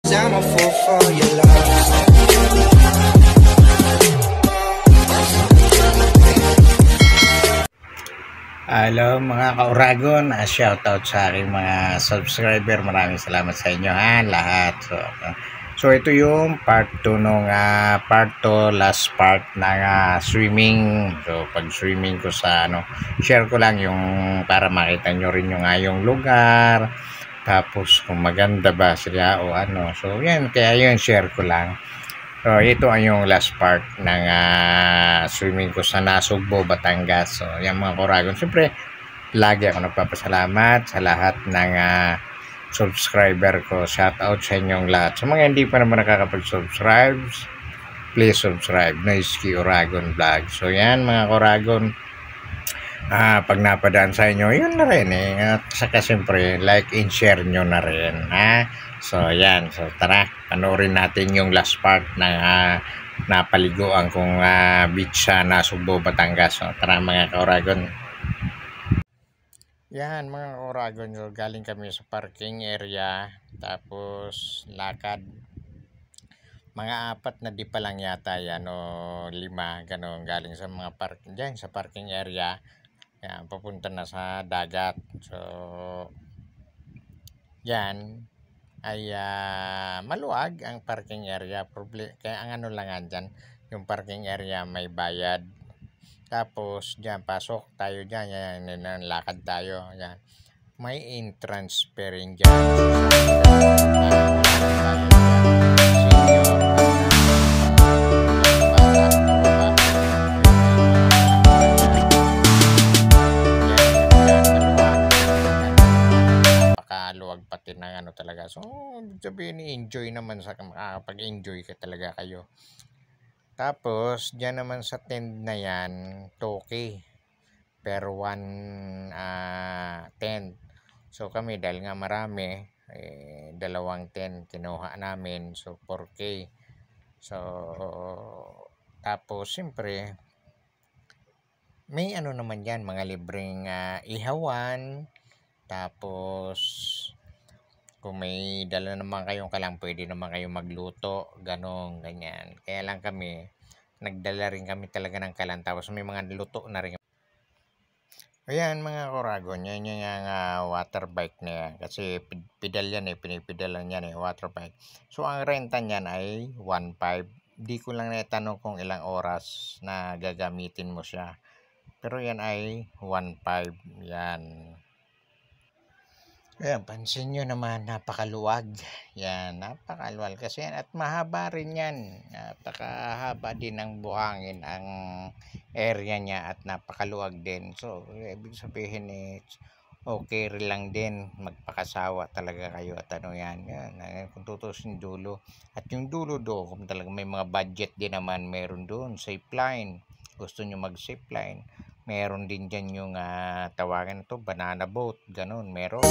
I'm a fool for your love. Hello mga ka-Uragon, shoutout sa aking mga subscriber. Maraming salamat sa inyo lahat. So ito yung part 2 nung last part ng swimming. So pag swimming ko sa share ko lang yung para makita nyo rin yung lugar. Tapos kung maganda ba sila o ano. So yan, kaya yun share ko lang. So ito ay yung last part ng swimming ko sa Nasugbo, Batangas. So yan mga ka-Uragon, siyempre lagi ako nagpapasalamat sa lahat ng subscriber ko. Shout out sa inyong lahat. Sa mga hindi pa naman nakakapag-subscribe, please subscribe. Noisky Uragon Vlog. So yan mga ka-Uragon, pag napadaan sa inyo, yun na rin At saka siyempre like and share nyo na rin So yan, so tara, panoorin natin yung last part ng napaliguan kong beach sa Nasugbo, Batangas. So tara mga ka-Uragon. Yan mga ka-Uragon, so galing kami sa parking area, tapos lakad. Mga 4 na di pa lang yata yan o 5, ganun, galing sa mga parking dyan, sa parking area. Yan, papunta na sa dagat. So yan ay maluwag ang parking area. Kaya ang lang dyan, yung parking area may bayad. Tapos dyan pasok tayo dyan, yan lakad tayo. Yan, may entrance pa rin dyan. Luwag pati ng talaga. So sabihin, enjoy naman, sa pag-enjoy ka talaga kayo. Tapos diyan naman sa tent na yan, toke per 1 tent. So kami dahil nga marami, 2 tent kinuha namin, so 4K. So tapos siyempre may naman yan, mga libreng ihawan. Tapos kung may dala naman kayong kalang, pwede naman kayong magluto, ganong ganyan. Kaya lang kami, nagdala rin kami talaga ng kalan, tapos may mga luto na rin. Ayan mga ka-Uragon, yan yung water bike na yan. Kasi pedal yan pinipedalan yan water bike. So ang renta niyan ay 1.5. Di ko lang natanong kung ilang oras na gagamitin mo siya. Pero yan ay 1.5. Yan. Ayan, pansin nyo naman, napakaluwag. Yan, napakaluwag kasi yan. At mahaba rin yan. Napakahaba din ng buhangin ang area niya at napakaluwag din. So, ibig sabihin okay rin lang din. Magpakasawa talaga kayo at yan. Yan, kung tutusin dulo. At yung dulo kung talaga may mga budget din naman, meron doon. Safe line. Gusto nyo mag-safe line. Meron din dyan yung tawagan to, banana boat, ganun, meron.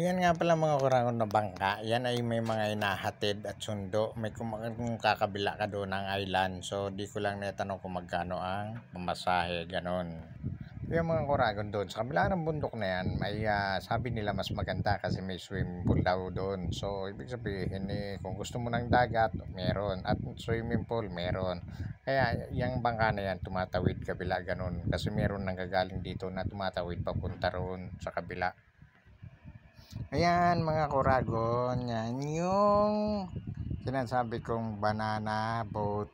yan nga pala mga kurangon na bangka. Yan ay may mga inahatid at sundo. May kung kakabila ka doon ng island. So, di ko lang natanong kung magkano ang pamasahe, ganon. Yung mga kuragon doon, sa kabila ng bundok na yan, may sabi nila mas maganda kasi may swimming pool daw doon. So, ibig sabihin kung gusto mo ng dagat, meron. At swimming pool, meron. Kaya, yung bangka na yan, tumatawid kabila, ganun. Kasi meron nang gagaling dito na tumatawid papunta roon sa kabila. Ayan mga kuragon, yan yung sinasabi kong banana boat.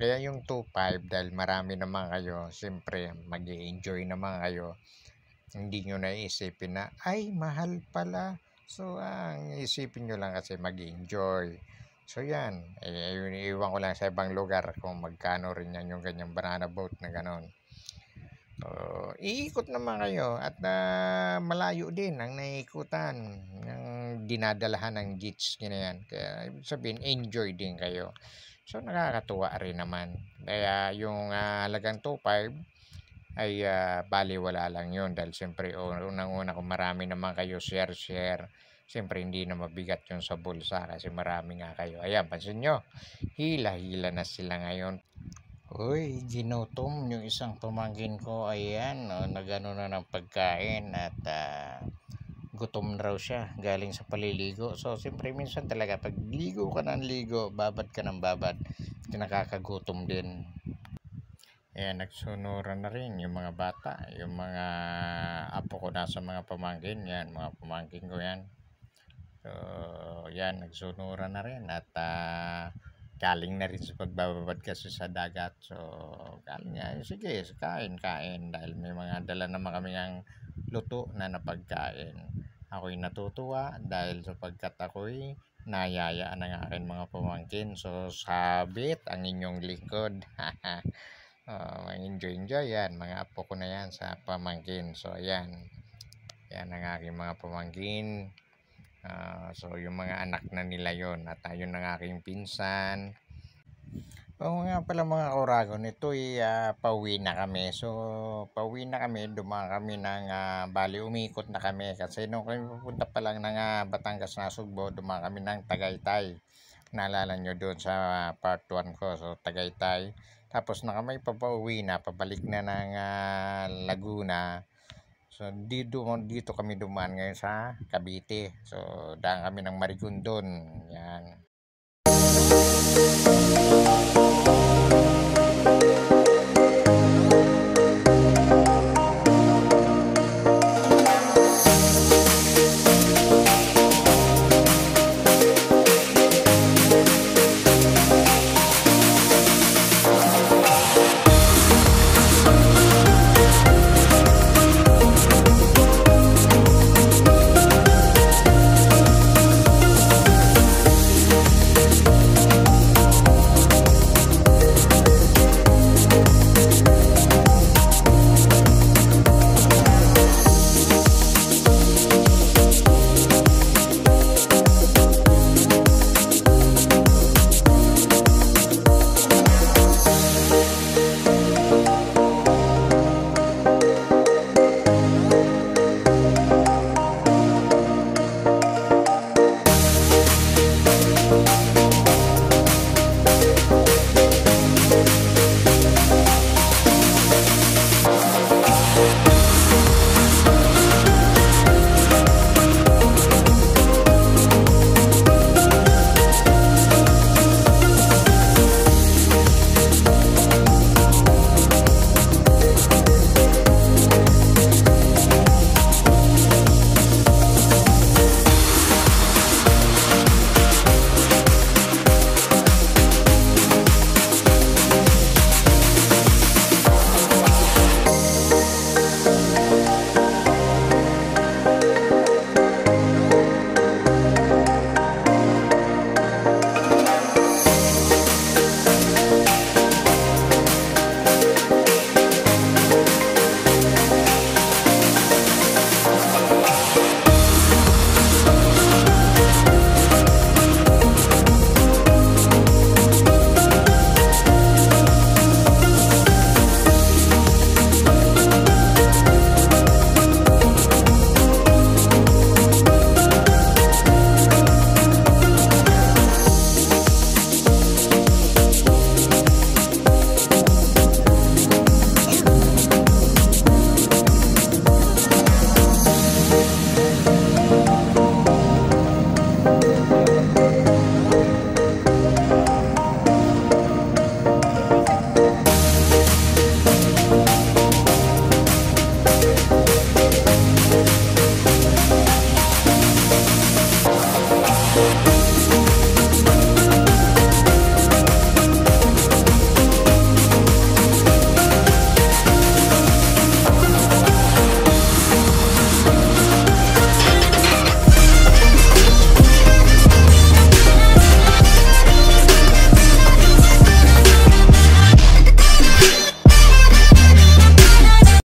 Kaya yung 2.5 dahil marami naman kayo, siyempre mag-i-enjoy naman kayo. Hindi nyo naisipin na, ay mahal pala. So, ang isipin nyo lang kasi mag-i-enjoy. So, yan. Iwan ko lang sa ibang lugar kung magkano rin yan yung ganyang banana boat na ganon. So, iikot naman kayo at malayo din ang naiikutan ng dinadalahan ng jet ski na yan. Kaya ibig sabihin, enjoy din kayo. So, nakakatuwa rin naman. Kaya yung halagang 2.5 ay baliwala lang yun. Dahil siyempre, unang-una kung marami naman kayo share. Siyempre, hindi na mabigat yun sa bulsa kasi marami nga kayo. Ayan, pansin nyo, hila-hila na sila ngayon. Uy, ginutom yung isang pamangkin ko. Ayan, nagano na ng pagkain at gutom na raw siya galing sa paliligo. So, siyempre minsan talaga pag ligo ka ng ligo, babad ka ng babad, nakakagutom din. Ayan, nagsunuran na rin yung mga bata, yung mga apo ko nasa mga pamangkin. Yan, mga pamangkin ko yan. So, yan, nagsunuran na rin at galing na rin sa pagbababad kasi sa dagat. So, galing nga, sige, kain dahil may mga dala naman kami ng luto na napagkain. Ako'y natutuwa dahil sapagkat ako'y nayayaan ng aking mga pamangkin. So, sabit ang inyong likod. Enjoy yan. Mga apo ko na yan sa pamangkin. So, yan. Yan ang aking mga pamangkin. So, yung mga anak na nila yon at yun ang aking pinsan. Oo nga pala mga kuragon, ito'y pauwi na kami. So, pauwi na kami, dumaan kami ng bali, umikot na kami. Kasi nung kami pupunta pa lang ng Batangas na Sugbo, dumaan kami ng Tagaytay. Naalala nyo doon sa part 1 ko, so Tagaytay. Tapos na kami papauwi na, pabalik na ng Laguna. So, dito kami dumaan ngayon sa Cavite. So, daan kami ng Marigondon. Yan.